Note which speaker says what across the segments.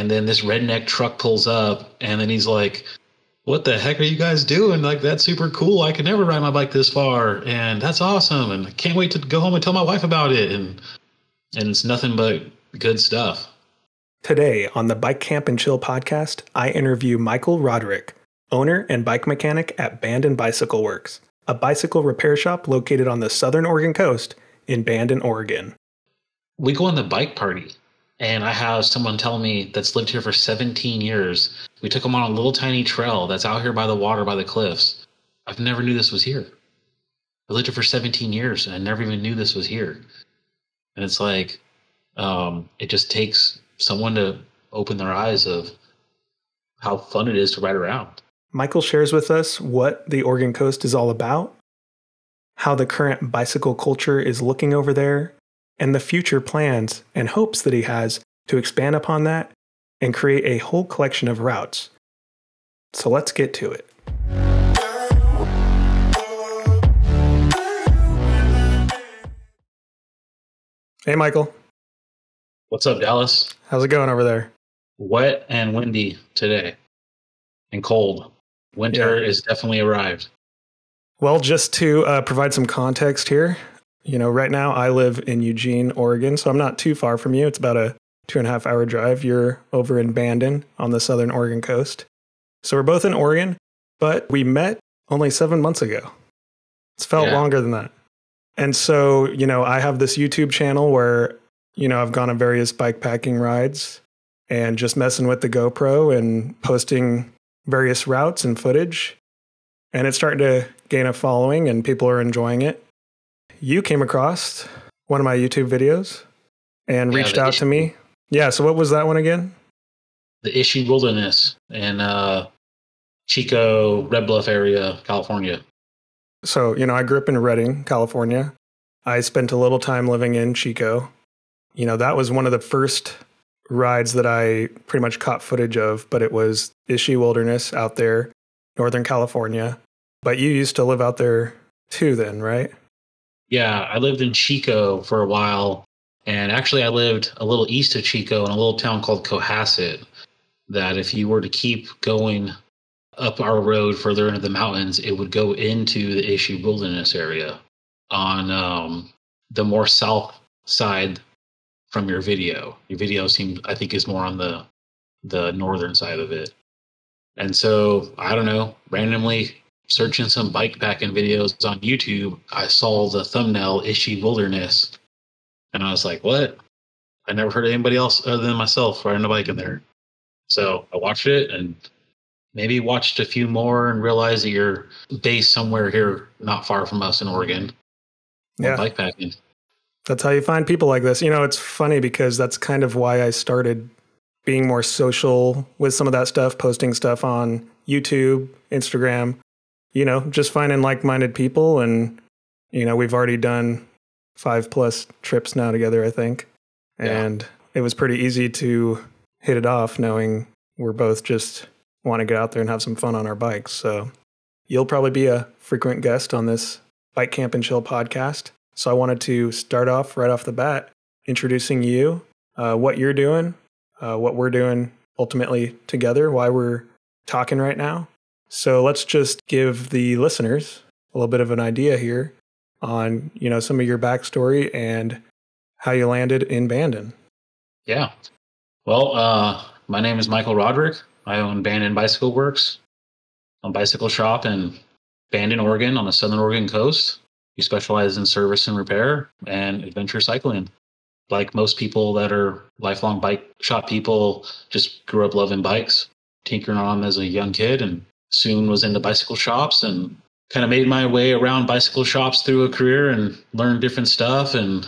Speaker 1: And then this redneck truck pulls up, and then he's like, what the heck are you guys doing? Like, that's super cool. I could never ride my bike this far, and that's awesome. And I can't wait to go home and tell my wife about it. And it's nothing but good stuff.
Speaker 2: Today on the Bike Camp and Chill podcast, I interview Michael Roderick, owner and bike mechanic at Bandon Bicycle Works, a bicycle repair shop located on the southern Oregon coast in Bandon, Oregon.
Speaker 1: We go on the bike party, and I have someone tell me that's lived here for 17 years. We took them on a little tiny trail that's out here by the water, by the cliffs. I've never knew this was here. I lived here for 17 years, and I never even knew this was here. And it's like, it just takes someone to open their eyes of how fun it is to ride around.
Speaker 2: Michael shares with us what the Oregon coast is all about, how the current bicycle culture is looking over there, and the future plans and hopes that he has to expand upon that and create a whole collection of routes. So let's get to it. Hey, Michael.
Speaker 1: What's up, Dallas?
Speaker 2: How's it going over there?
Speaker 1: Wet and windy today, and cold. Winter is definitely arrived.
Speaker 2: Well, just to provide some context here, right now I live in Eugene, Oregon, so I'm not too far from you. It's about a 2.5 hour drive. You're over in Bandon on the southern Oregon coast. So we're both in Oregon, but we met only 7 months ago. It's felt longer than that. And so, I have this YouTube channel where, I've gone on various bikepacking rides and just messing with the GoPro and posting various routes and footage. And it's starting to gain a following and people are enjoying it. You came across one of my YouTube videos and reached out to me. Yeah, so what was that one again?
Speaker 1: The Issue Wilderness in Chico, Red Bluff area, California.
Speaker 2: So, I grew up in Redding, California. I spent a little time living in Chico. That was one of the first rides that I pretty much caught footage of, but it was Issue Wilderness out there, Northern California. But you used to live out there too then, right?
Speaker 1: Yeah, I lived in Chico for a while. And actually, I lived a little east of Chico in a little town called Cohasset, that if you were to keep going up our road further into the mountains, it would go into the Issue Wilderness area on the more south side from your video. Your video is more on the northern side of it. And so, I don't know, randomly searching some bikepacking videos on YouTube, I saw the thumbnail Issue Wilderness. And I was like, what? I never heard of anybody else other than myself riding a bike in there. So I watched it and maybe watched a few more and realized that you're based somewhere here not far from us in Oregon.
Speaker 2: Yeah.
Speaker 1: Bikepacking.
Speaker 2: That's how you find people like this. It's funny because that's kind of why I started being more social with some of that stuff, posting stuff on YouTube, Instagram, just finding like-minded people. And, we've already done 5+ trips now together, I think. And it was pretty easy to hit it off knowing we're both just want to get out there and have some fun on our bikes. So you'll probably be a frequent guest on this Bike Camp and Chill podcast. So I wanted to start off right off the bat, introducing you, what you're doing, what we're doing ultimately together, why we're talking right now. So let's just give the listeners a little bit of an idea here on, some of your backstory and how you landed in Bandon.
Speaker 1: Yeah. Well, my name is Michael Roderick. I own Bandon Bicycle Works, a bicycle shop in Bandon, Oregon on the southern Oregon coast. We specialize in service and repair and adventure cycling. Like most people that are lifelong bike shop people, just grew up loving bikes, tinkering on them as a young kid, and soon was into bicycle shops and kind of made my way around bicycle shops through a career and learned different stuff, and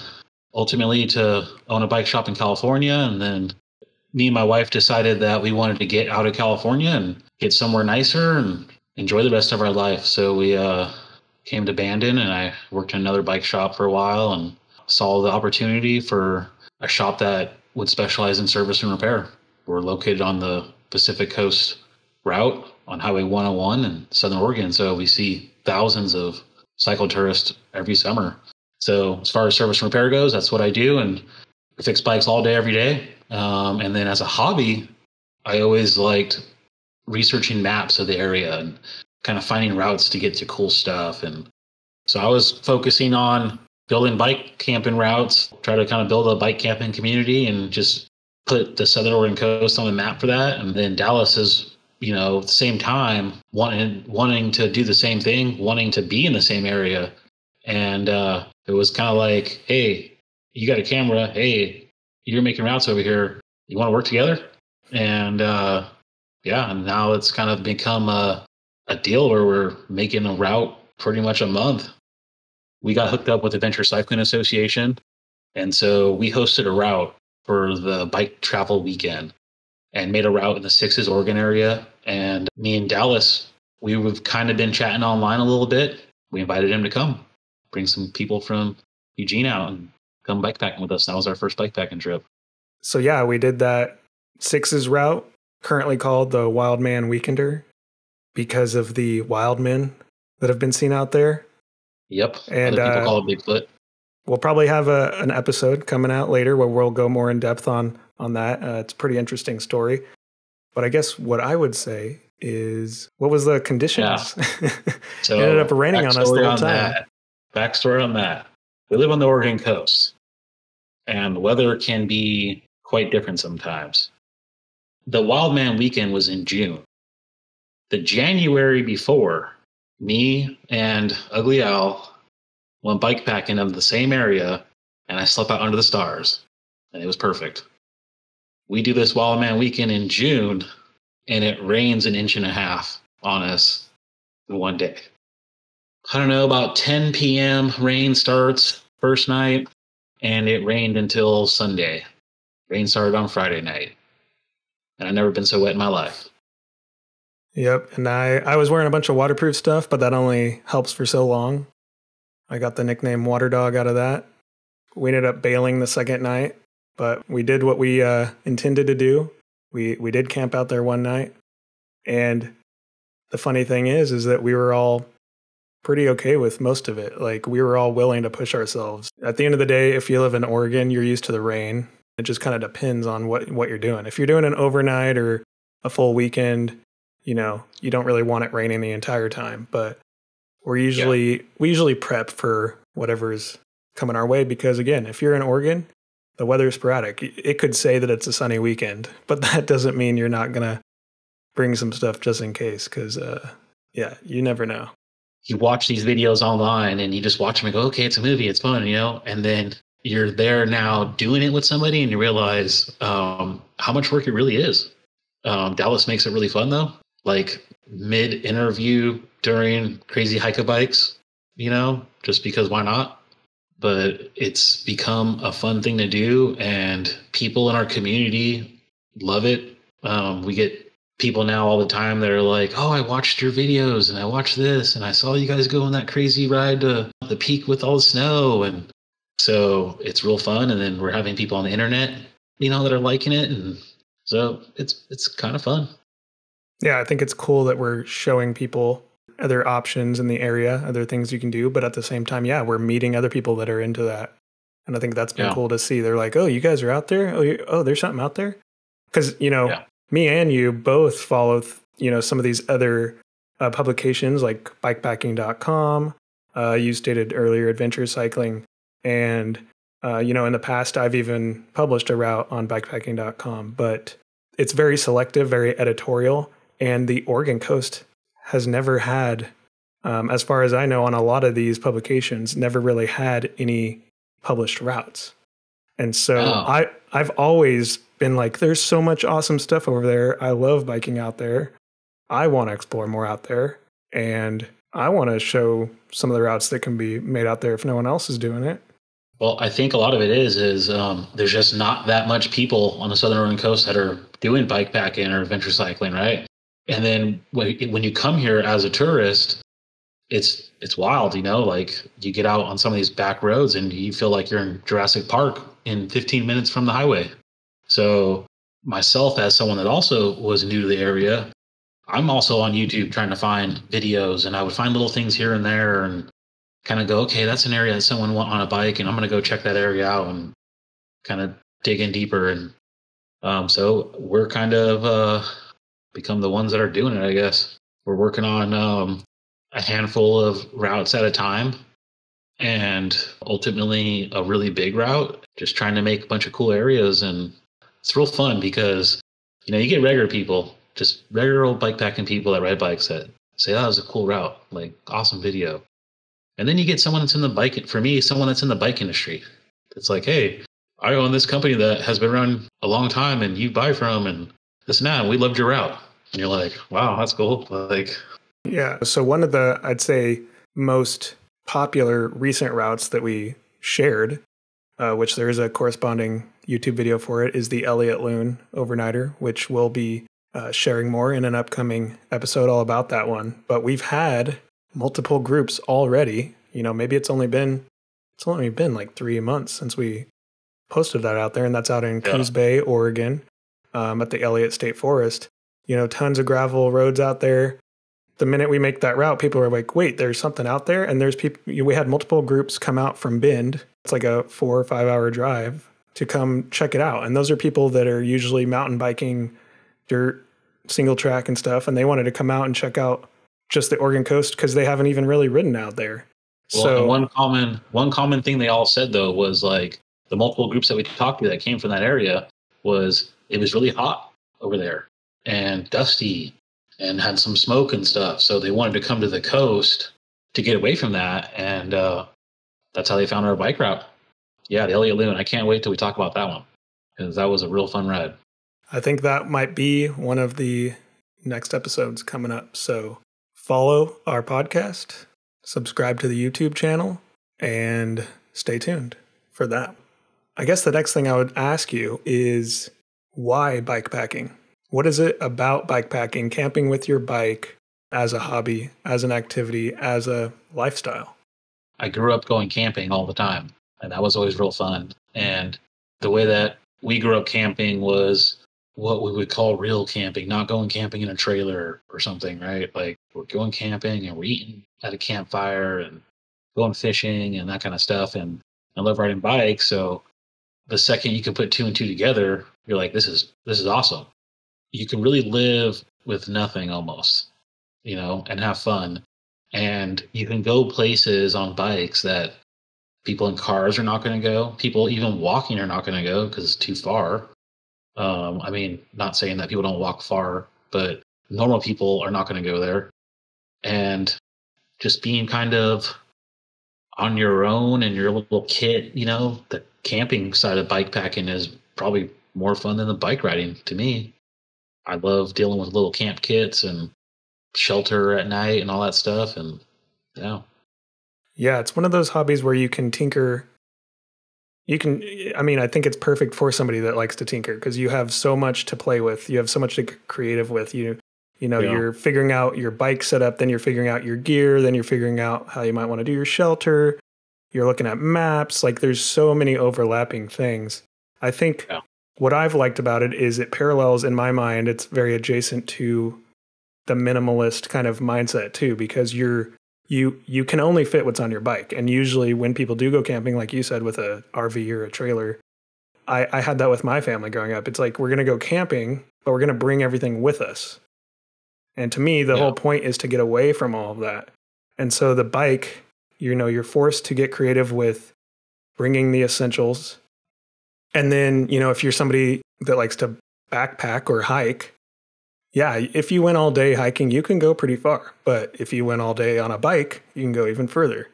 Speaker 1: ultimately to own a bike shop in California. And then me and my wife decided that we wanted to get out of California and get somewhere nicer and enjoy the rest of our life. So we came to Bandon, and I worked in another bike shop for a while and saw the opportunity for a shop that would specialize in service and repair. We're located on the Pacific Coast route on Highway 101 in Southern Oregon, so we see thousands of cycle tourists every summer. So as far as service and repair goes, that's what I do, and I fix bikes all day, every day. And then as a hobby, I always liked researching maps of the area and kind of finding routes to get to cool stuff. And so I was focusing on building bike camping routes, try to kind of build a bike camping community and just put the Southern Oregon coast on the map for that. And then Dallas is, at the same time, wanting to do the same thing, wanting to be in the same area. And it was kind of like, hey, you got a camera. Hey, you're making routes over here. You want to work together? And and now it's kind of become a deal where we're making a route pretty much a month. We got hooked up with Adventure Cycling Association. And so we hosted a route for the bike travel weekend and made a route in the Sixes, Oregon area. And me and Dallas, we've kind of been chatting online a little bit. We invited him to come, bring some people from Eugene out and come bikepacking with us. That was our first bikepacking trip.
Speaker 2: So yeah, we did that Sixes route, currently called the Wild Man Weekender, because of the wild men that have been seen out there.
Speaker 1: Yep.
Speaker 2: And
Speaker 1: other people call it Bigfoot.
Speaker 2: We'll probably have an episode coming out later where we'll go more in depth on that. It's a pretty interesting story. But I guess what I would say is, what was the conditions? Yeah.
Speaker 1: So
Speaker 2: it ended up raining on us the whole time.
Speaker 1: Backstory on that. We live on the Oregon coast, and the weather can be quite different sometimes. The Wild Man weekend was in June. The January before, me and Ugly Al went bikepacking in the same area, and I slept out under the stars, and it was perfect. We do this Wild Man weekend in June, and it rains 1.5 inches on us in one day. I don't know, about 10 p.m. rain starts first night, and it rained until Sunday. Rain started on Friday night, and I've never been so wet in my life.
Speaker 2: Yep, and I was wearing a bunch of waterproof stuff, but that only helps for so long. I got the nickname Water Dog out of that. We ended up bailing the second night, but we did what we intended to do. We did camp out there one night, and the funny thing is that we were all pretty okay with most of it. Like, we were all willing to push ourselves. At the end of the day, if you live in Oregon, you're used to the rain. It just kind of depends on what you're doing. If you're doing an overnight or a full weekend, you don't really want it raining the entire time. But we usually prep for whatever's coming our way, because again, if you're in Oregon, the weather is sporadic. It could say that it's a sunny weekend, but that doesn't mean you're not gonna bring some stuff just in case, because you never know.
Speaker 1: You watch these videos online and you just watch them and go, okay, it's a movie, it's fun, and then you're there now doing it with somebody and you realize how much work it really is. Dallas makes it really fun though. Like mid-interview during Crazy Hike-a-Bikes, just because why not? But it's become a fun thing to do, and people in our community love it. We get people now all the time that are like, oh, I watched your videos and I watched this and I saw you guys go on that crazy ride to the peak with all the snow. And so it's real fun. And then we're having people on the internet, that are liking it. And so it's kind of fun.
Speaker 2: Yeah, I think it's cool that we're showing people other options in the area, other things you can do. But at the same time, we're meeting other people that are into that. And I think that's been cool to see. They're like, oh, you guys are out there? Oh, there's something out there? Because, me and you both follow, some of these other publications like bikepacking.com. You stated earlier, Adventure Cycling. And, in the past, I've even published a route on bikepacking.com. But it's very selective, very editorial. And the Oregon coast has never had, as far as I know, on a lot of these publications, never really had any published routes. And so I've always been like, there's so much awesome stuff over there. I love biking out there. I want to explore more out there. And I want to show some of the routes that can be made out there if no one else is doing it.
Speaker 1: Well, I think a lot of it is there's just not that much people on the Southern Oregon coast that are doing bikepacking or adventure cycling, right? And then when you come here as a tourist, it's wild, like you get out on some of these back roads and you feel like you're in Jurassic Park in 15 minutes from the highway. So myself, as someone that also was new to the area, I'm also on YouTube trying to find videos, and I would find little things here and there and kind of go, okay, that's an area that someone went on a bike and I'm going to go check that area out and kind of dig in deeper. And So we're kind of become the ones that are doing it, I guess. We're working on a handful of routes at a time, and ultimately a really big route, just trying to make a bunch of cool areas. And it's real fun because, you get regular people, just regular old bikepacking people that ride bikes that say, oh, that was a cool route, like awesome video. And then you get someone that's in the bike, for me, someone that's in the bike industry. It's like, hey, I own this company that has been around a long time and you buy from and this and that, and we loved your route. And you're like, wow, that's cool. Like,
Speaker 2: Yeah. So one of the, I'd say, most popular recent routes that we shared, which there is a corresponding YouTube video for it, is the Elliott Loon Overnighter, which we'll be sharing more in an upcoming episode all about that one. But we've had multiple groups already. Maybe it's only been like 3 months since we posted that out there, and that's out in Coos Bay, Oregon, at the Elliott State Forest. Tons of gravel roads out there. The minute we make that route, people are like, wait, there's something out there. And there's people, we had multiple groups come out from Bend. It's like a 4 or 5 hour drive to come check it out. And those are people that are usually mountain biking, dirt, single track and stuff. And they wanted to come out and check out just the Oregon coast because they haven't even really ridden out there.
Speaker 1: Well, so one common thing they all said though was like the multiple groups that we talked to that came from that area was it was really hot over there and dusty and had some smoke and stuff. So they wanted to come to the coast to get away from that. And that's how they found our bike route. Yeah, the Elliott Loon. I can't wait till we talk about that one because that was a real fun ride.
Speaker 2: I think that might be one of the next episodes coming up. So follow our podcast, subscribe to the YouTube channel, and stay tuned for that. I guess the next thing I would ask you is why bikepacking? What is it about bikepacking, camping with your bike as a hobby, as an activity, as a lifestyle?
Speaker 1: I grew up going camping all the time, and that was always real fun. And the way that we grew up camping was what we would call real camping, not going camping in a trailer or something, right? Like we're going camping and we're eating at a campfire and going fishing and that kind of stuff. And I love riding bikes. So the second you can put two and two together, you're like, this is awesome. You can really live with nothing almost, and have fun. And you can go places on bikes that people in cars are not going to go. People even walking are not going to go because it's too far. Not saying that people don't walk far, but normal people are not going to go there. And just being kind of on your own and your little kit, the camping side of bikepacking is probably more fun than the bike riding to me. I love dealing with little camp kits and shelter at night and all that stuff. And yeah, it's
Speaker 2: one of those hobbies where you can tinker. I think it's perfect for somebody that likes to tinker because you have so much to play with. You have so much to get creative with. You're figuring out your bike setup, then you're figuring out your gear, then you're figuring out how you might want to do your shelter. You're looking at maps. Like there's so many overlapping things. I think what I've liked about it is it parallels, in my mind, it's very adjacent to the minimalist kind of mindset too, because you can only fit what's on your bike. And usually when people do go camping, like you said, with a RV or a trailer, I had that with my family growing up. It's like, we're going to go camping, but we're going to bring everything with us. And to me, the whole point is to get away from all of that. And so the bike, you're forced to get creative with bringing the essentials. And then, if you're somebody that likes to backpack or hike, if you went all day hiking, you can go pretty far. But if you went all day on a bike, you can go even further.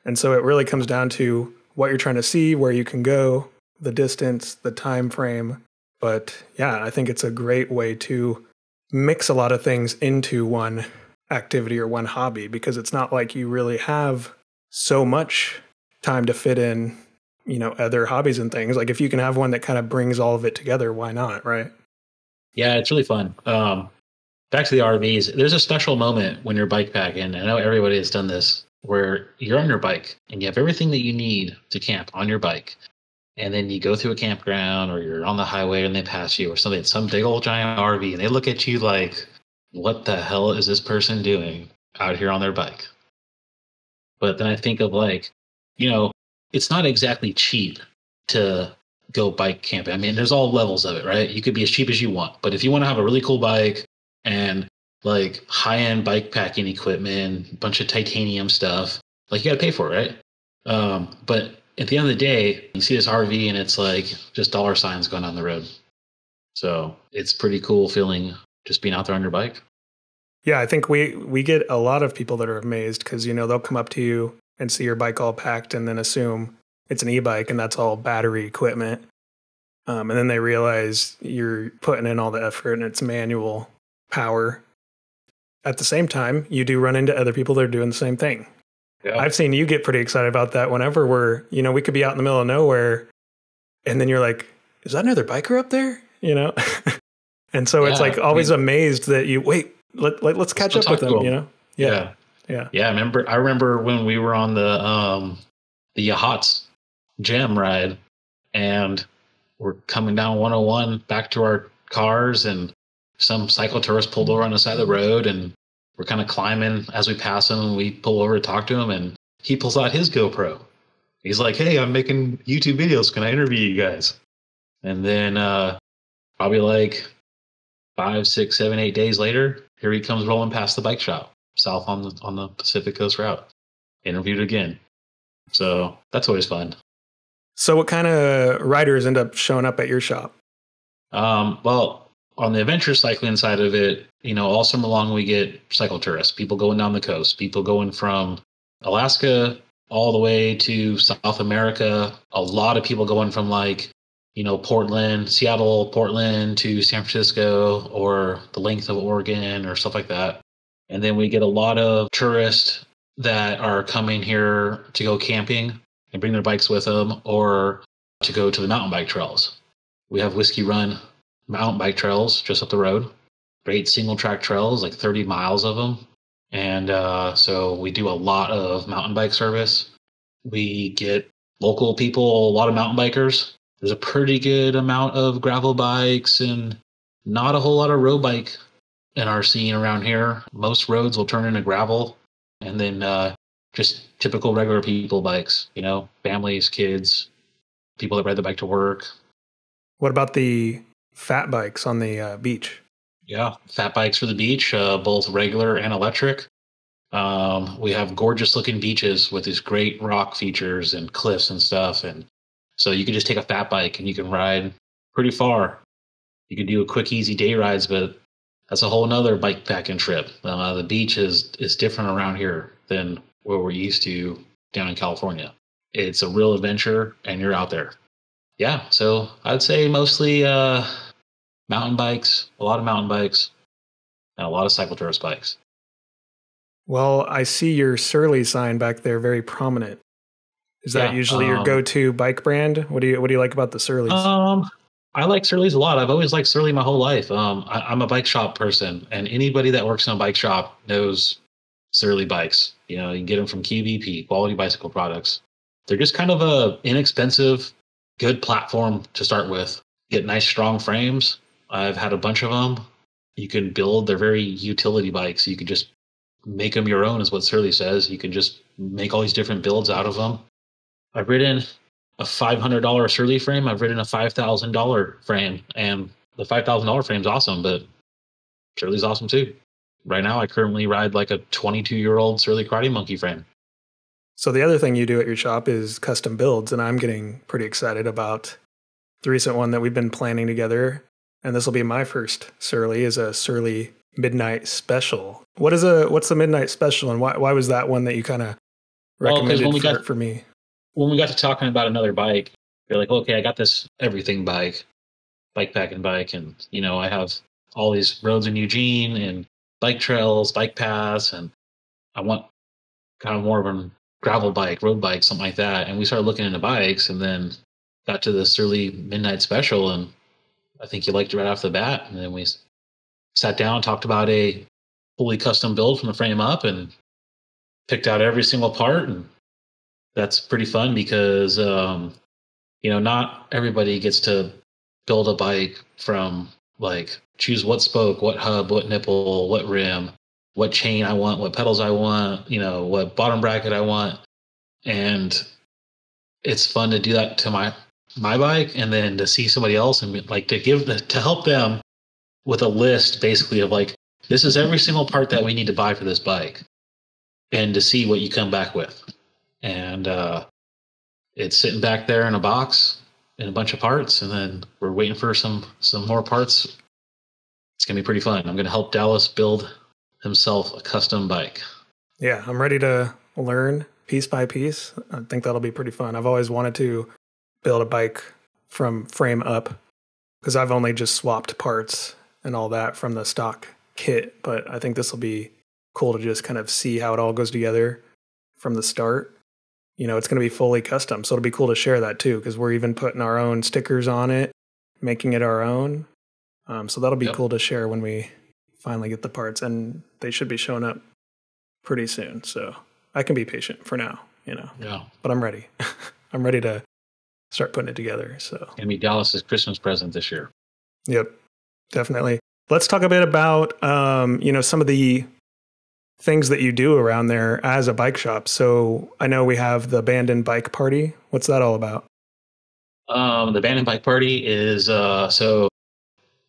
Speaker 2: And so it really comes down to what you're trying to see, where you can go, the distance, the time frame. But I think it's a great way to mix a lot of things into one activity or one hobby, because it's not like you really have so much time to fit in, other hobbies and things. Like if you can have one that kind of brings all of it together, why not? Right.
Speaker 1: Yeah, it's really fun. Back to the RVs, there's a special moment when you're bikepacking. I know everybody has done this, where you're on your bike and you have everything that you need to camp on your bike. And then you go through a campground or you're on the highway and they pass you or something, some big old giant RV, and they look at you like, what the hell is this person doing out here on their bike? But then I think of it's not exactly cheap to go bike camping. I mean, there's all levels of it, right? You could be as cheap as you want, but if you want to have a really cool bike and like high-end bike packing equipment, bunch of titanium stuff, like you got to pay for it, right? But at the end of the day, you see this RV and it's like just dollar signs going on the road. So it's pretty cool feeling just being out there on your bike.
Speaker 2: Yeah, I think we get a lot of people that are amazed because, you know, they'll come up to you and see your bike all packed and then assume it's an e-bike and that's all battery equipment. And then they realize you're putting in all the effort and it's manual power. At the same time, you do run into other people that are doing the same thing. Yeah. I've seen you get pretty excited about that whenever we're, you know, we could be out in the middle of nowhere and then you're like, is that another biker up there? You know? And so it's like always amazed that you, wait, let's catch up with them, you know? Yeah.
Speaker 1: I remember when we were on the Yachts Jam ride and we're coming down 101 back to our cars and some cyclotourist pulled over on the side of the road and we're kind of climbing as we pass him and we pull over to talk to him and he pulls out his GoPro. He's like, hey, I'm making YouTube videos. Can I interview you guys? And then probably like 5, 6, 7, 8 days later, here he comes rolling past the bike shop south on the Pacific Coast route. Interviewed again. So that's always fun.
Speaker 2: So what kind of riders end up showing up at your shop?
Speaker 1: Well, on the adventure cycling side of it, you know, all summer long we get cyclotourists, people going down the coast, people going from Alaska all the way to South America. A lot of people going from like, you know, Seattle, Portland to San Francisco or the length of Oregon or stuff like that. And then we get a lot of tourists that are coming here to go camping and bring their bikes with them or to go to the mountain bike trails. We have Whiskey Run mountain bike trails just up the road. Great single track trails, like 30 miles of them. And so we do a lot of mountain bike service. We get local people, a lot of mountain bikers. There's a pretty good amount of gravel bikes and not a whole lot of road bike in our scene around here. Most roads will turn into gravel and then just typical regular people bikes, you know, families, kids, people that ride the bike to work.
Speaker 2: What about the fat bikes on the beach?
Speaker 1: Yeah, fat bikes for the beach, both regular and electric. We have gorgeous looking beaches with these great rock features and cliffs and stuff. And so you can just take a fat bike and you can ride pretty far. You can do a quick, easy day rides, but that's a whole nother bike packing trip. The beach is different around here than where we're used to down in California. It's a real adventure and you're out there. Yeah, so I'd say mostly mountain bikes, a lot of mountain bikes, and a lot of cyclotourist bikes.
Speaker 2: Well, I see your Surly sign back there very prominent. Is that usually your go-to bike brand? What do you like about the Surleys?
Speaker 1: I like Surleys a lot. I've always liked Surly my whole life. I'm a bike shop person, and anybody that works in a bike shop knows Surly bikes. You know, you can get them from QVP, Quality Bicycle Products. They're just kind of a inexpensive, good platform to start with. Get nice, strong frames. I've had a bunch of them. You can build. They're very utility bikes. You can just make them your own, is what Surly says. You can just make all these different builds out of them. I've ridden a $500 Surly frame. I've ridden a $5,000 frame, and the $5,000 frame is awesome, but Surly's awesome too. Right now, I currently ride like a 22-year-old Surly Karate Monkey frame.
Speaker 2: So the other thing you do at your shop is custom builds, and I'm getting pretty excited about the recent one that we've been planning together. And this will be my first Surly, is a Surly Midnight Special. What's the Midnight Special, and why was that one that you kind of recommended for me?
Speaker 1: When we got to talking about another bike, you're like, okay, I got this everything bike packing bike, and you know, I have all these roads in Eugene and bike trails, bike paths, and I want kind of more of a gravel bike, road bike, something like that. And we started looking into bikes, and then got to the Surly Midnight Special, and I think you liked it right off the bat. And then we sat down, talked about a fully custom build from the frame up, and picked out every single part. And that's pretty fun because, you know, not everybody gets to build a bike from like choose what spoke, what hub, what nipple, what rim, what chain I want, what pedals I want, you know, what bottom bracket I want. And it's fun to do that to my bike, and then to see somebody else and like to help them with a list basically of like, this is every single part that we need to buy for this bike, and to see what you come back with. And it's sitting back there in a box in a bunch of parts, and then we're waiting for some more parts. It's gonna be pretty fun. I'm gonna help Dallas build himself a custom bike.
Speaker 2: Yeah, I'm ready to learn piece by piece. I think that'll be pretty fun. I've always wanted to build a bike from frame up because I've only just swapped parts and all that from the stock kit, but I think this will be cool to just kind of see how it all goes together from the start. You know, it's going to be fully custom, so it'll be cool to share that too, because we're even putting our own stickers on it, making it our own. So that'll be cool to share when we finally get the parts, and they should be showing up pretty soon. So I can be patient for now, you know.
Speaker 1: Yeah.
Speaker 2: But I'm ready. I'm ready to start putting it together. So
Speaker 1: It's gonna be Dallas's Christmas present this year.
Speaker 2: Yep, definitely. Let's talk a bit about you know, some of the things that you do around there as a bike shop. So I know we have the Bandon Bike Party. What's that all about?
Speaker 1: The Bandon Bike Party is so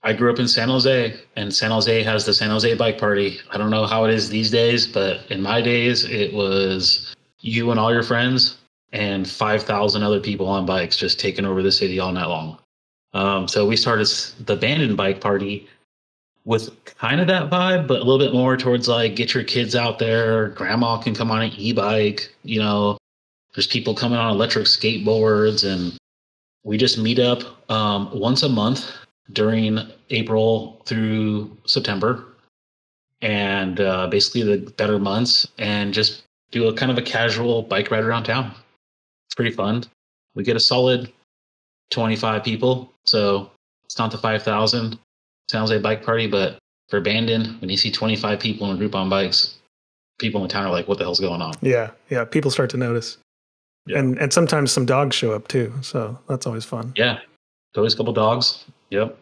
Speaker 1: I grew up in San Jose, and San Jose has the San Jose Bike Party. I don't know how it is these days, but in my days, it was you and all your friends and 5,000 other people on bikes just taking over the city all night long. So we started the Bandon Bike Party with kind of that vibe, but a little bit more towards like, get your kids out there. Grandma can come on an e-bike. You know, there's people coming on electric skateboards, and we just meet up once a month during April through September, and basically the better months, and just do a kind of a casual bike ride around town. It's pretty fun. We get a solid 25 people, so it's not the 5,000 San Jose Bike Party, but for Bandon, when you see 25 people in a group on bikes, people in the town are like, what the hell's going on?
Speaker 2: Yeah, people start to notice. Yeah. And sometimes some dogs show up too, so that's always fun.
Speaker 1: Yeah, there's always a couple dogs. Yep.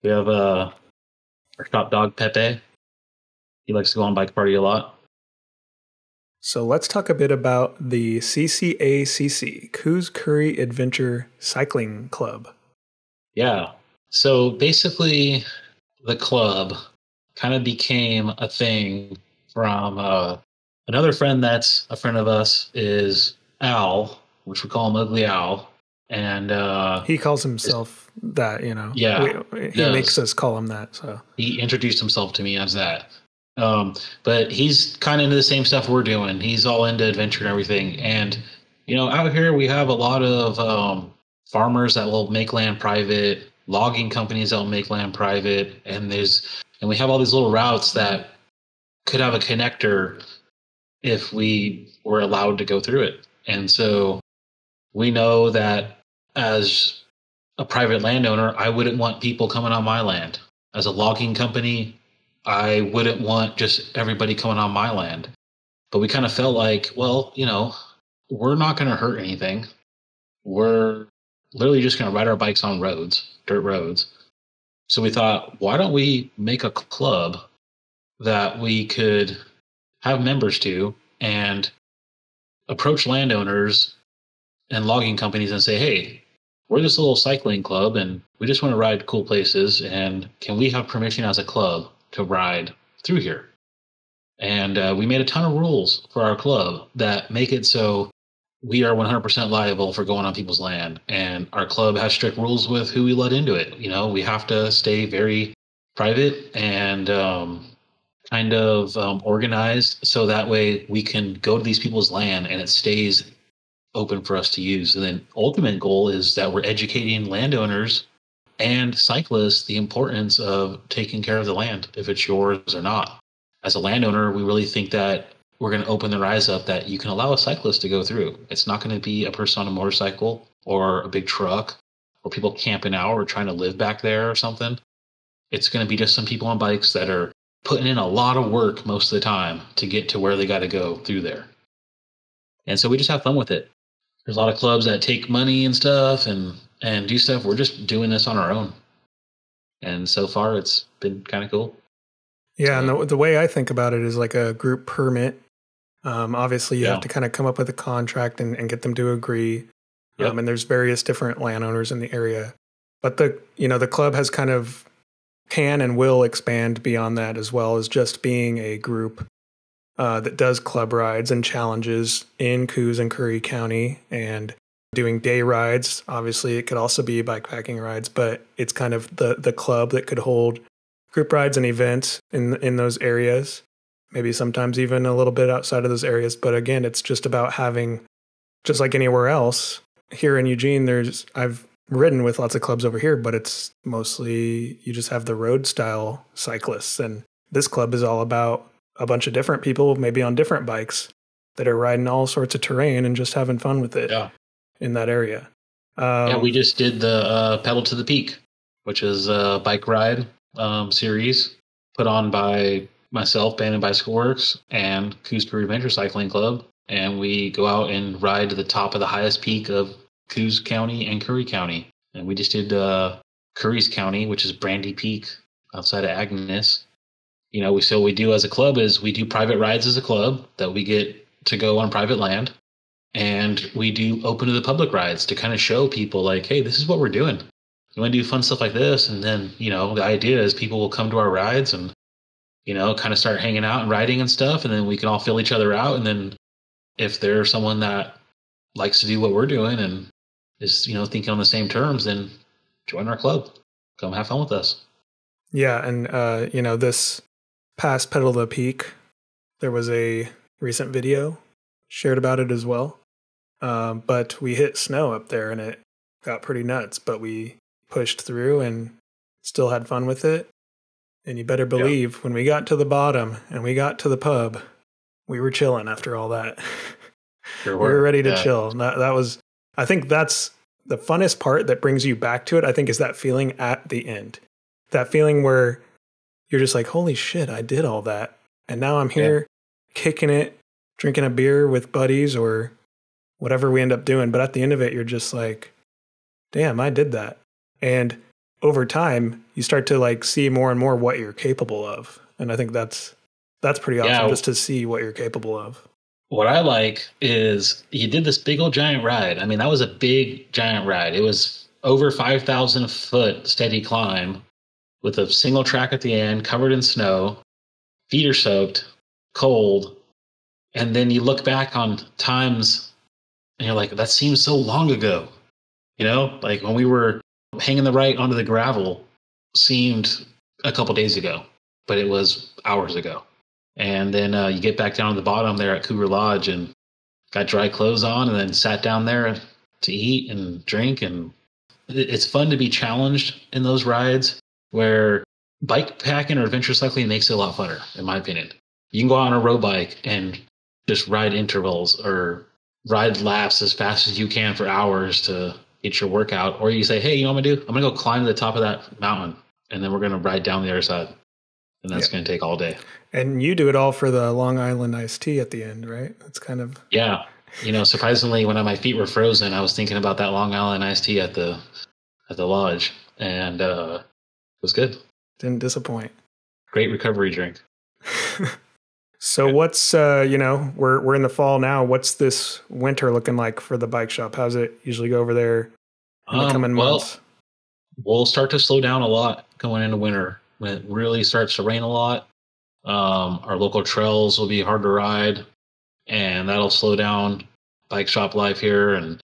Speaker 1: We have our top dog, Pepe. He likes to go on bike party a lot.
Speaker 2: So let's talk a bit about the CCACC, Coos Curry Adventure Cycling Club.
Speaker 1: Yeah. So basically, the club kind of became a thing from another friend that's a friend of us is Al, which we call him Ugly Al. And
Speaker 2: he calls himself that, you know.
Speaker 1: Yeah.
Speaker 2: He makes us call him that. So
Speaker 1: he introduced himself to me as that. But he's kind of into the same stuff we're doing. He's all into adventure and everything. And, you know, out here we have a lot of farmers that will make land private, logging companies that will make land private, and we have all these little routes that could have a connector if we were allowed to go through it. And so we know that as a private landowner, I wouldn't want people coming on my land. As a logging company, I wouldn't want just everybody coming on my land. But we kind of felt like, well, you know, we're not going to hurt anything. We're literally just going to ride our bikes on roads, dirt roads. So we thought, why don't we make a club that we could have members to and approach landowners and logging companies and say, hey, we're this little cycling club and we just want to ride cool places, and can we have permission as a club to ride through here? And we made a ton of rules for our club that make it so we are 100% liable for going on people's land. And our club has strict rules with who we let into it. You know, we have to stay very private and kind of organized, so that way we can go to these people's land and it stays open for us to use. And then ultimate goal is that we're educating landowners and cyclists the importance of taking care of the land, if it's yours or not. As a landowner, we really think that we're going to open their eyes up that you can allow a cyclist to go through. It's not going to be a person on a motorcycle or a big truck or people camping out or trying to live back there or something. It's going to be just some people on bikes that are putting in a lot of work most of the time to get to where they got to go through there. And so we just have fun with it. There's a lot of clubs that take money and stuff and do stuff. We're just doing this on our own. And so far, it's been kind of cool.
Speaker 2: Yeah, and the way I think about it is like a group permit. Obviously, you have to kind of come up with a contract and get them to agree.
Speaker 1: Yep.
Speaker 2: And there's various different landowners in the area. But the club has kind of can and will expand beyond that, as well as just being a group that does club rides and challenges in Coos and Curry County and doing day rides. Obviously, it could also be bikepacking rides, but it's kind of the club that could hold group rides and events in those areas, maybe sometimes even a little bit outside of those areas. But again, it's just about having, just like anywhere else, here in Eugene, I've ridden with lots of clubs over here, but it's mostly you just have the road style cyclists. And this club is all about a bunch of different people, maybe on different bikes, that are riding all sorts of terrain and just having fun with it in that area.
Speaker 1: Yeah, we just did the Pedal to the Peak, which is a bike ride series put on by myself, Bandon Bicycle Works, and Coos Curry Adventure Cycling Club. And we go out and ride to the top of the highest peak of Coos County and Curry County. And we just did Curry's County, which is Brandy Peak outside of Agnes. So what we do as a club is we do private rides as a club that we get to go on private land. And we do open to the public rides to kind of show people like, hey, this is what we're doing. You want to do fun stuff like this? And then, the idea is people will come to our rides and, kind of start hanging out and riding and stuff. And then we can all fill each other out. And then if there's someone that likes to do what we're doing and is, thinking on the same terms, then join our club. Come have fun with us.
Speaker 2: Yeah. And, this past Pedal to the Peak, there was a recent video shared about it as well. But we hit snow up there and it got pretty nuts, but we pushed through and still had fun with it. And you better believe when we got to the bottom and we got to the pub, we were chilling after all that.
Speaker 1: Sure
Speaker 2: we were ready to chill. That was, I think that's the funnest part that brings you back to it, I think, is that feeling at the end. That feeling where you're just like, holy shit, I did all that. And now I'm here kicking it, drinking a beer with buddies or whatever we end up doing. But at the end of it, you're just like, damn, I did that. And over time, you start to like see more and more what you're capable of. And I think that's pretty awesome just to see what you're capable of.
Speaker 1: What I like is you did this big old giant ride. I mean, that was a big giant ride. It was over 5,000 foot steady climb with a single track at the end, covered in snow, feet are soaked, cold. And then you look back on times and you're like, that seems so long ago. Like when we were hanging the right onto the gravel seemed a couple days ago, but it was hours ago. And then you get back down to the bottom there at Cougar Lodge and got dry clothes on and then sat down there to eat and drink. And it's fun to be challenged in those rides where bike packing or adventure cycling makes it a lot funner, in my opinion. You can go out on a road bike and just ride intervals or ride laps as fast as you can for hours to get your workout. Or you say, hey, you know what I'm going to do? I'm going to go climb to the top of that mountain and then we're going to ride down the other side. And that's going to take all day. And
Speaker 2: you do it all for the Long Island iced tea at the end, right? That's kind of...
Speaker 1: Yeah. Surprisingly, when my feet were frozen, I was thinking about that Long Island iced tea at the lodge. And it was good.
Speaker 2: Didn't disappoint.
Speaker 1: Great recovery drink.
Speaker 2: So what's, we're in the fall now. What's this winter looking like for the bike shop? How's it usually go over there in the coming months?
Speaker 1: We'll start to slow down a lot going into winter. When it really starts to rain a lot, our local trails will be hard to ride, and that'll slow down bike shop life here. And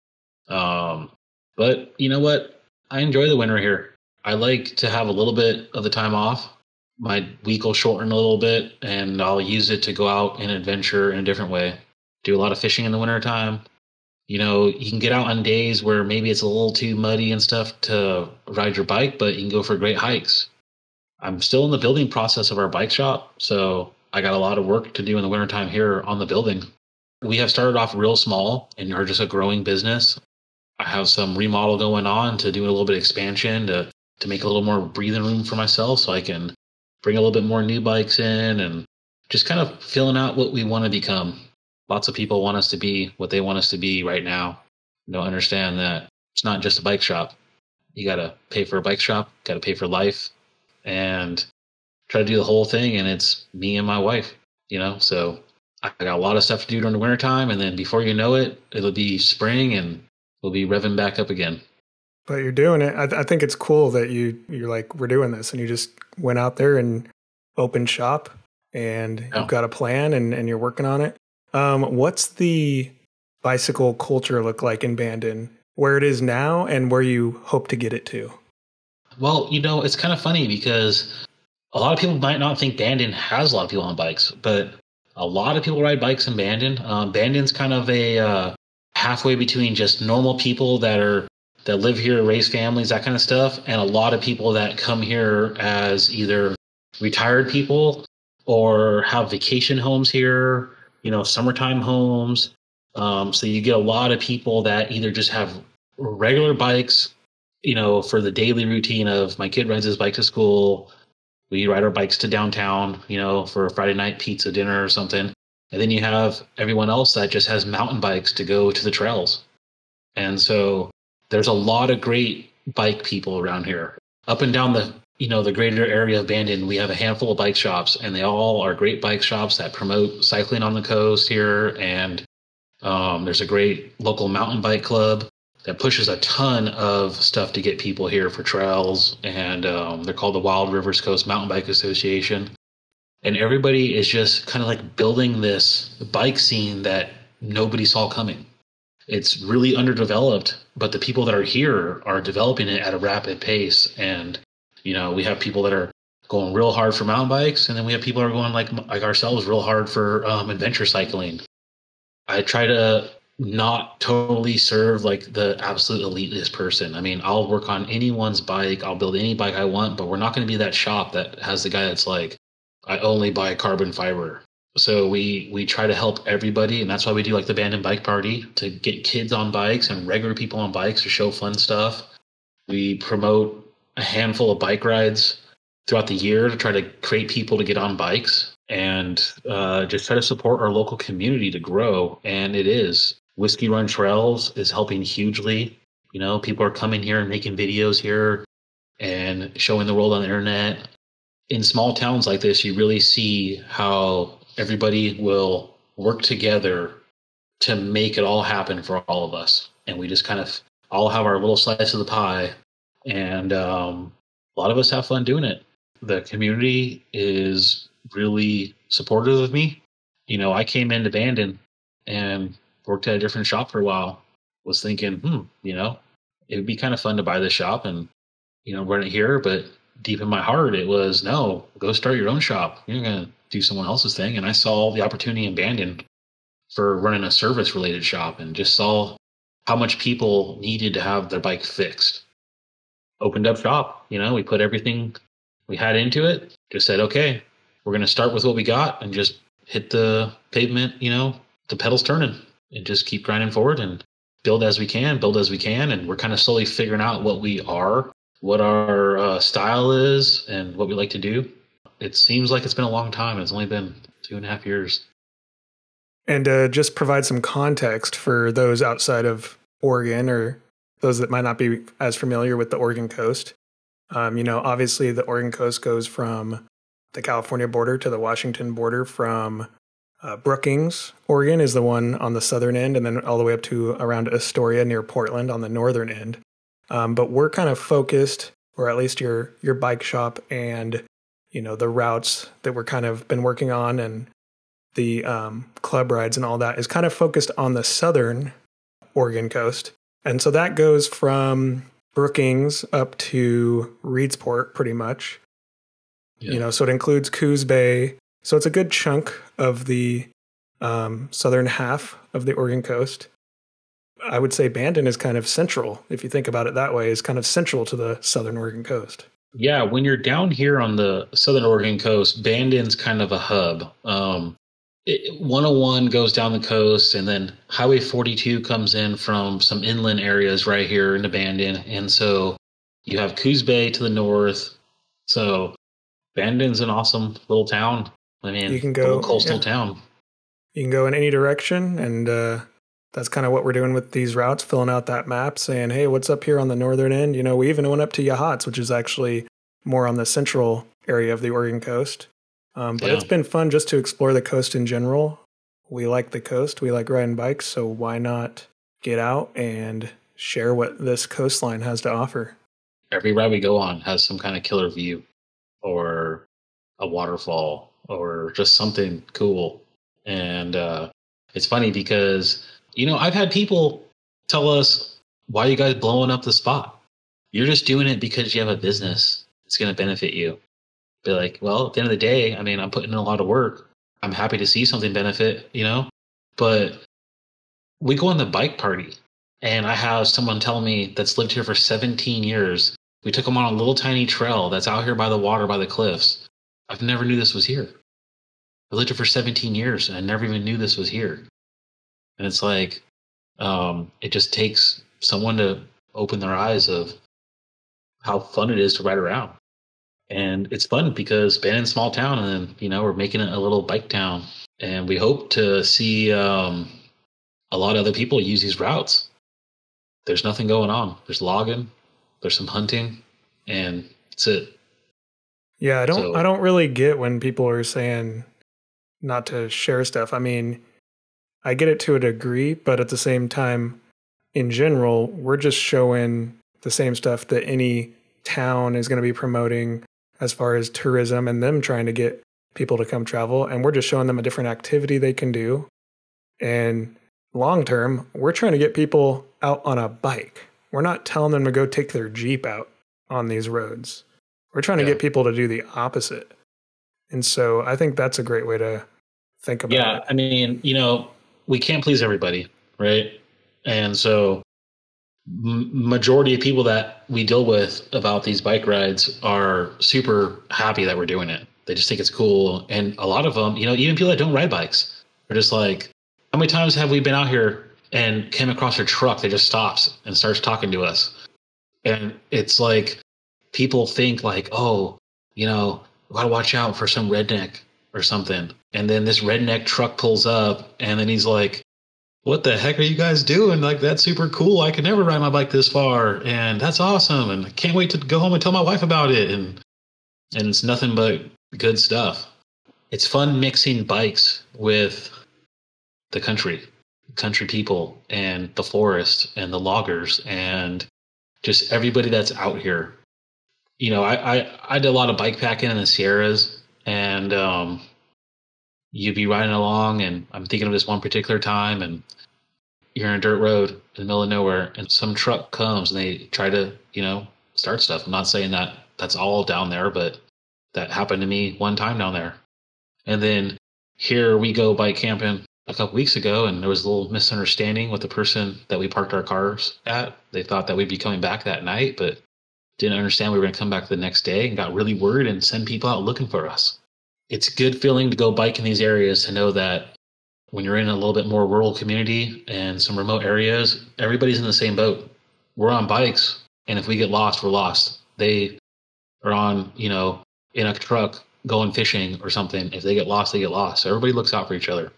Speaker 1: but you know what? I enjoy the winter here. I like to have a little bit of the time off. My week will shorten a little bit, and I'll use it to go out and adventure in a different way. Do a lot of fishing in the wintertime. You can get out on days where maybe it's a little too muddy and stuff to ride your bike, but you can go for great hikes. I'm still in the building process of our bike shop, so I got a lot of work to do in the wintertime here on the building. We have started off real small and are just a growing business. I have some remodel going on to do a little bit of expansion to make a little more breathing room for myself so I can bring a little bit more new bikes in and just kind of filling out what we want to become. Lots of people want us to be what they want us to be right now. Understand that it's not just a bike shop. You got to pay for a bike shop, got to pay for life, and try to do the whole thing. And it's me and my wife, so I got a lot of stuff to do during the wintertime. And then before you know it, it'll be spring and we'll be revving back up again.
Speaker 2: But you're doing it. I think it's cool that you're like, we're doing this, and you just went out there and opened shop, and you've got a plan, and you're working on it. What's the bicycle culture look like in Bandon, where it is now and where you hope to get it to?
Speaker 1: Well, it's kind of funny because a lot of people might not think Bandon has a lot of people on bikes, but a lot of people ride bikes in Bandon. Bandon's kind of a halfway between just normal people that live here, raise families, that kind of stuff, and a lot of people that come here as either retired people or have vacation homes here, summertime homes. So you get a lot of people that either just have regular bikes, for the daily routine of my kid rides his bike to school. We ride our bikes to downtown, for a Friday night pizza dinner or something. And then you have everyone else that just has mountain bikes to go to the trails. And so there's a lot of great bike people around here. Up and down the greater area of Bandon, we have a handful of bike shops, and they all are great bike shops that promote cycling on the coast here. And there's a great local mountain bike club that pushes a ton of stuff to get people here for trails. And they're called the Wild Rivers Coast Mountain Bike Association. And everybody is just kind of like building this bike scene that nobody saw coming. It's really underdeveloped, but the people that are here are developing it at a rapid pace. And, we have people that are going real hard for mountain bikes, and then we have people that are going like ourselves real hard for adventure cycling. I try to not totally serve like the absolute elitist person. I mean, I'll work on anyone's bike. I'll build any bike I want, but we're not going to be that shop that has the guy that's like, I only buy carbon fiber. So we try to help everybody, and that's why we do like the Bandon Bike Party to get kids on bikes and regular people on bikes to show fun stuff. We promote a handful of bike rides throughout the year to try to create people to get on bikes and just try to support our local community to grow. And it is. Whiskey Run Trails is helping hugely. People are coming here and making videos here and showing the world on the internet. In small towns like this, you really see how everybody will work together to make it all happen for all of us. And we just kind of all have our little slice of the pie. And a lot of us have fun doing it. The community is really supportive of me. I came into Bandon and worked at a different shop for a while. Was thinking, it would be kind of fun to buy this shop and, run it here. But deep in my heart, it was, no, go start your own shop. You're going to do someone else's thing. And I saw the opportunity in Bandon for running a service related shop and just saw how much people needed to have their bike fixed. Opened up shop, we put everything we had into it, just said, okay, we're going to start with what we got and just hit the pavement, the pedals turning and just keep grinding forward and build as we can. And we're kind of slowly figuring out what we are, what our style is, and what we like to do. It seems like it's been a long time. It's only been 2.5 years.
Speaker 2: And just provide some context for those outside of Oregon or those that might not be as familiar with the Oregon coast. Obviously the Oregon coast goes from the California border to the Washington border from Brookings, Oregon is the one on the southern end, and then all the way up to around Astoria near Portland on the northern end. But we're kind of focused, or at least your bike shop and, the routes that we're kind of been working on and the club rides and all that is kind of focused on the southern Oregon coast. And so that goes from Brookings up to Reedsport pretty much. Yeah. So it includes Coos Bay. So it's a good chunk of the southern half of the Oregon coast. I would say Bandon is kind of central, if you think about it that way, is kind of central to the southern Oregon coast.
Speaker 1: Yeah, when you're down here on the southern Oregon coast, Bandon's kind of a hub. 101 goes down the coast, and then Highway 42 comes in from some inland areas right here into Bandon. And so you have Coos Bay to the north. So Bandon's an awesome little town. I mean,
Speaker 2: you can go,
Speaker 1: a little coastal town.
Speaker 2: You can go in any direction, and that's kind of what we're doing with these routes, filling out that map, saying, hey, what's up here on the northern end? We even went up to Yachats, which is actually more on the central area of the Oregon coast. But It's been fun just to explore the coast in general. We like the coast. We like riding bikes. So why not get out and share what this coastline has to offer.
Speaker 1: Every ride we go on has some kind of killer view or a waterfall or just something cool. And it's funny because, I've had people tell us, why are you guys blowing up the spot? You're just doing it because you have a business. It's going to benefit you. Be like, well, at the end of the day, I mean, I'm putting in a lot of work. I'm happy to see something benefit, but we go on the bike party and I have someone tell me that's lived here for 17 years. We took them on a little tiny trail that's out here by the water, by the cliffs. I've never knew this was here. I lived here for 17 years and I never even knew this was here. And it's like, it just takes someone to open their eyes of how fun it is to ride around. And it's fun because Bandon's a small town and then, we're making it a little bike town. And we hope to see a lot of other people use these routes. There's nothing going on. There's logging, there's some hunting, and that's it.
Speaker 2: Yeah, I don't really get when people are saying not to share stuff. I mean, I get it to a degree, but at the same time, in general, we're just showing the same stuff that any town is going to be promoting as far as tourism and them trying to get people to come travel. And we're just showing them a different activity they can do. And long term, we're trying to get people out on a bike. We're not telling them to go take their Jeep out on these roads. We're trying to get people to do the opposite. And so I think that's a great way to think about it.
Speaker 1: Yeah, I mean, we can't please everybody, right? And so majority of people that we deal with about these bike rides are super happy that we're doing it. They just think it's cool. And a lot of them, even people that don't ride bikes are just like, how many times have we been out here and came across a truck that just stops and starts talking to us? And it's like, people think like, oh, gotta watch out for some redneck or something. And then this redneck truck pulls up and then he's like, what the heck are you guys doing? Like, that's super cool. I could never ride my bike this far. And that's awesome. And I can't wait to go home and tell my wife about it. And it's nothing but good stuff. It's fun mixing bikes with the country people and the forest and the loggers and just everybody that's out here. I did a lot of bike packing in the Sierras and you'd be riding along and I'm thinking of this one particular time and you're on a dirt road in the middle of nowhere and some truck comes and they try to, start stuff. I'm not saying that that's all down there, but that happened to me one time down there. And then here we go bike camping a couple weeks ago and there was a little misunderstanding with the person that we parked our cars at. They thought that we'd be coming back that night, but didn't understand we were going to come back the next day and got really worried and send people out looking for us. It's a good feeling to go bike in these areas to know that when you're in a little bit more rural community and some remote areas, everybody's in the same boat. We're on bikes, and if we get lost, we're lost. They are on, in a truck going fishing or something. If they get lost, they get lost. So everybody looks out for each other.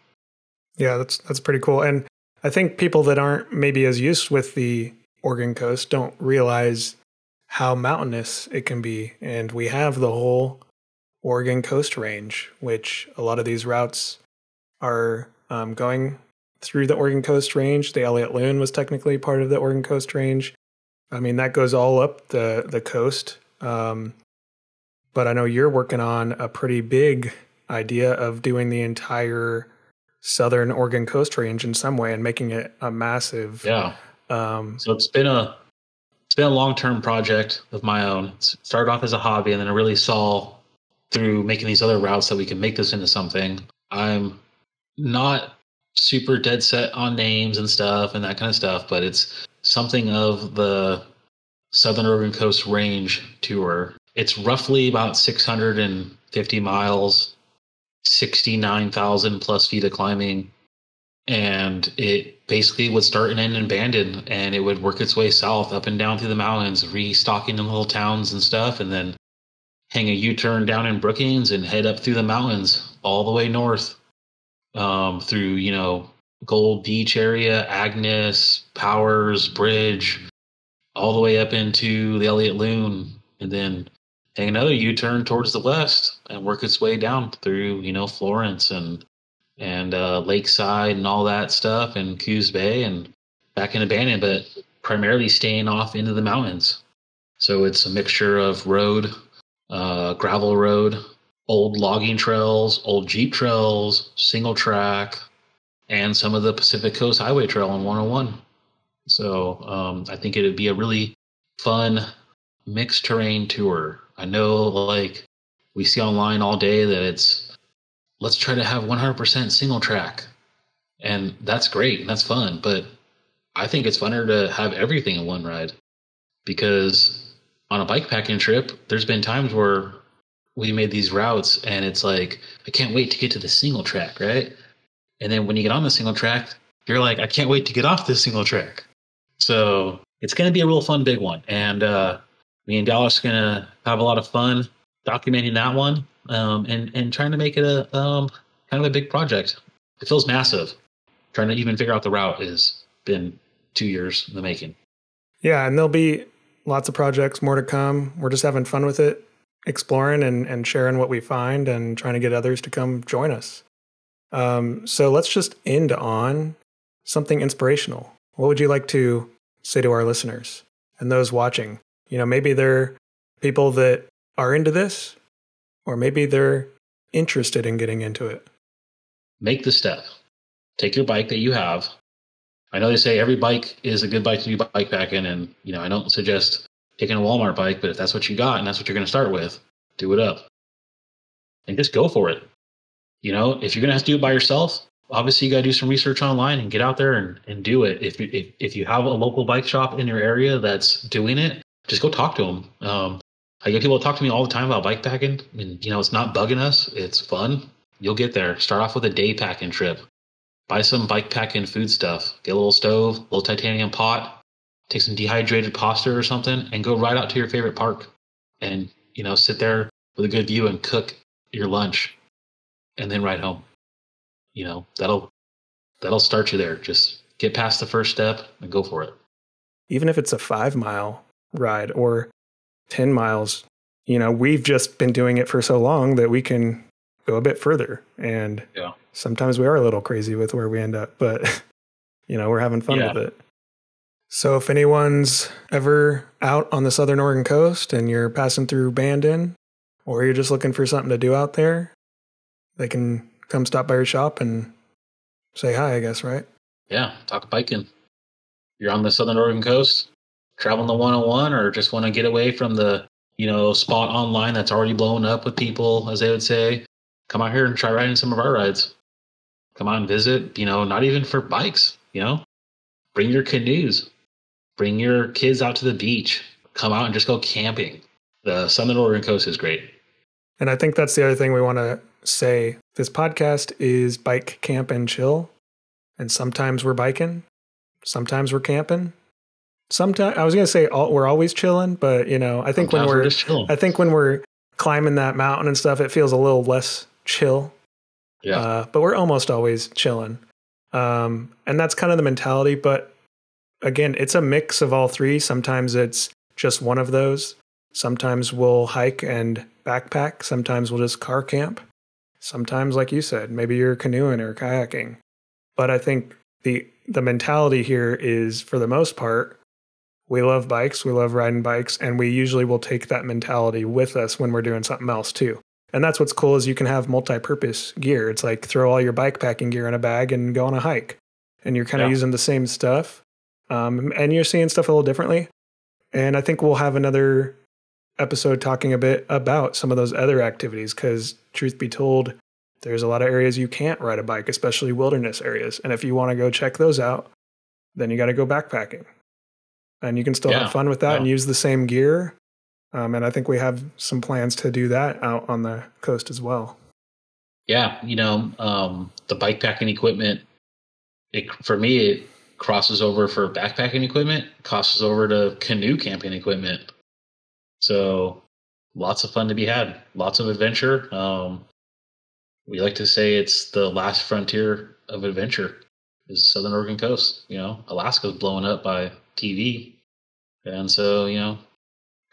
Speaker 2: Yeah, that's pretty cool. And I think people that aren't maybe as used with the Oregon coast don't realize how mountainous it can be. And we have the whole Oregon Coast Range, which a lot of these routes are going through the Oregon Coast Range. The Elliott Loon was technically part of the Oregon Coast Range. I mean, that goes all up the coast. But I know you're working on a pretty big idea of doing the entire southern Oregon Coast Range in some way and making it a massive.
Speaker 1: Yeah. So it's been a long-term project of my own. It started off as a hobby, and then I really saw through making these other routes that we can make this into something. I'm not super dead set on names and stuff and that kind of stuff, but it's something of the Southern Oregon Coast Range Tour. It's roughly about 650 miles, 69,000 plus feet of climbing. And it basically would start and end in Bandon, and it would work its way south up and down through the mountains, restocking in little towns and stuff, and then hang a U-turn down in Brookings and head up through the mountains all the way north through, Gold Beach area, Agnes, Powers, Bridge, all the way up into the Elliott Loon, and then hang another U-turn towards the west and work its way down through, Florence and Lakeside and all that stuff and Coos Bay and back into Bandon. But primarily staying off into the mountains. So it's a mixture of road, gravel road, old logging trails, old Jeep trails, single track, and some of the Pacific Coast Highway Trail on 101. So I think it would be a really fun mixed terrain tour. I know, like, we see online all day that it's, let's try to have 100% single track. And that's great and that's fun. But I think it's funner to have everything in one ride, because on a bikepacking trip, there's been times where we made these routes and it's like, I can't wait to get to the single track, right? And then when you get on the single track, you're like, I can't wait to get off this single track. So it's going to be a real fun big one. And me and Dallas are going to have a lot of fun documenting that one, and trying to make it a kind of a big project. It feels massive. Trying to even figure out the route has been 2 years in the making. Yeah,
Speaker 2: and there'll be lots of projects, more to come. We're just having fun with it, exploring and sharing what we find and trying to get others to come join us. So let's just end on something inspirational. What would you like to say to our listeners and those watching? You know, maybe they're people that are into this, or maybe they're interested in getting into it.
Speaker 1: Make the step. Take your bike that you have. I know they say every bike is a good bike to do bikepacking, and I don't suggest taking a Walmart bike, but if that's what you got and that's what you're going to start with, do it up and just go for it. If you're going to have to do it by yourself, obviously you got to do some research online and get out there and do it. If you have a local bike shop in your area that's doing it, just go talk to them. I get people talk to me all the time about bikepacking, and it's not bugging us. It's fun. You'll get there. Start off with a day packing trip. Buy some bikepacking food stuff. Get a little stove, a little titanium pot, take some dehydrated pasta or something, and go right out to your favorite park. And sit there with a good view and cook your lunch, and then ride home. That'll start you there. Just get past the first step and go for it.
Speaker 2: Even if it's a 5-mile ride or 10 miles, we've just been doing it for so long that we can go a bit further. And sometimes we are a little crazy with where we end up, but we're having fun with it. So if anyone's ever out on the Southern Oregon coast and you're passing through Bandon, or you're just looking for something to do out there, they can come stop by your shop and say hi, I guess, right?
Speaker 1: Yeah, talk biking. You're on the Southern Oregon coast, traveling the 101, or just want to get away from the, spot online that's already blown up with people, as they would say. Come out here and try riding some of our rides. Come out and visit, not even for bikes, Bring your canoes. Bring your kids out to the beach. Come out and just go camping. The Southern Oregon coast is great.
Speaker 2: And I think that's the other thing we want to say. This podcast is bike, camp, and chill. And sometimes we're biking. Sometimes we're camping. Sometimes I was gonna say we're always chilling, but I think when we're climbing that mountain and stuff, it feels a little less chill.
Speaker 1: Yeah.
Speaker 2: But we're almost always chilling. And that's kind of the mentality. But again, it's a mix of all three. Sometimes it's just one of those. Sometimes we'll hike and backpack. Sometimes we'll just car camp. Sometimes, like you said, maybe you're canoeing or kayaking. But I think the mentality here is, for the most part, we love bikes, we love riding bikes, and we usually will take that mentality with us when we're doing something else too. And that's what's cool, is you can have multi-purpose gear. It's like throw all your bikepacking gear in a bag and go on a hike. And you're kind of using the same stuff. And you're seeing stuff a little differently. And I think we'll have another episode talking a bit about some of those other activities, because truth be told, there's a lot of areas you can't ride a bike, especially wilderness areas. And if you want to go check those out, then you got to go backpacking. And you can still have fun with that and use the same gear. And I think we have some plans to do that out on the coast as well.
Speaker 1: Yeah, the bikepacking equipment, for me, it crosses over for backpacking equipment, crosses over to canoe camping equipment. So lots of fun to be had, lots of adventure. We like to say it's the last frontier of adventure is Southern Oregon coast. Alaska's blowing up by TV. And so,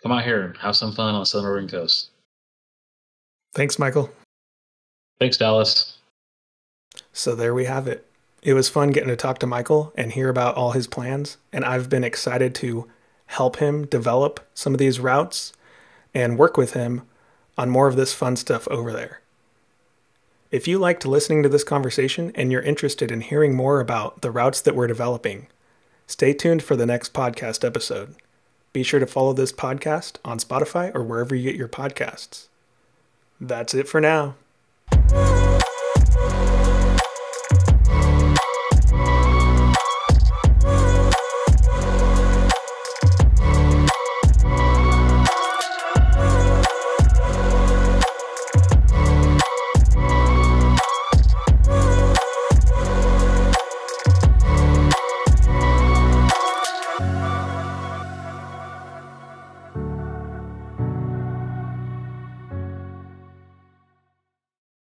Speaker 1: come out here and have some fun on the Southern Oregon coast.
Speaker 2: Thanks, Michael.
Speaker 1: Thanks, Dallas.
Speaker 2: So there we have it. It was fun getting to talk to Michael and hear about all his plans, and I've been excited to help him develop some of these routes and work with him on more of this fun stuff over there. If you liked listening to this conversation and you're interested in hearing more about the routes that we're developing, stay tuned for the next podcast episode. Be sure to follow this podcast on Spotify or wherever you get your podcasts. That's it for now.